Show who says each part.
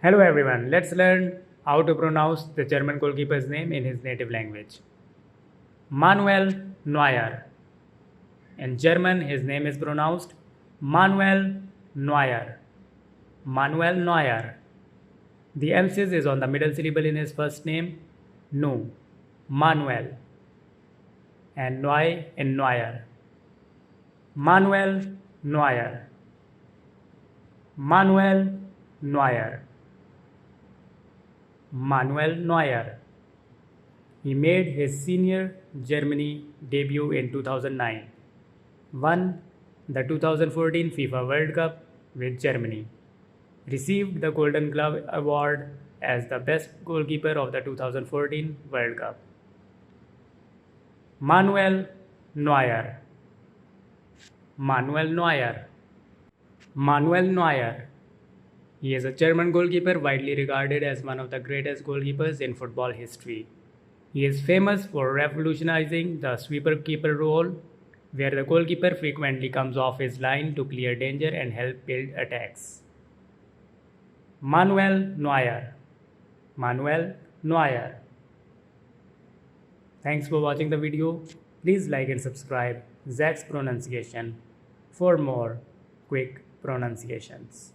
Speaker 1: Hello everyone, let's learn how to pronounce the German goalkeeper's name in his native language. Manuel Neuer. In German, his name is pronounced Manuel Neuer. Manuel Neuer. The emphasis is on the middle syllable in his first name, Nu, Manuel, and Noy in Neuer. Manuel Neuer. Manuel Neuer. Manuel Neuer. He made his senior Germany debut in 2009, won the 2014 FIFA World Cup with Germany, received the Golden Glove Award as the best goalkeeper of the 2014 World Cup. Manuel Neuer. Manuel Neuer. Manuel Neuer. He is a German goalkeeper widely regarded as one of the greatest goalkeepers in football history. He is famous for revolutionizing the sweeper-keeper role, where the goalkeeper frequently comes off his line to clear danger and help build attacks. Manuel Neuer. Manuel Neuer. Thanks for watching the video. Please like and subscribe Zack's Pronunciation for more quick pronunciations.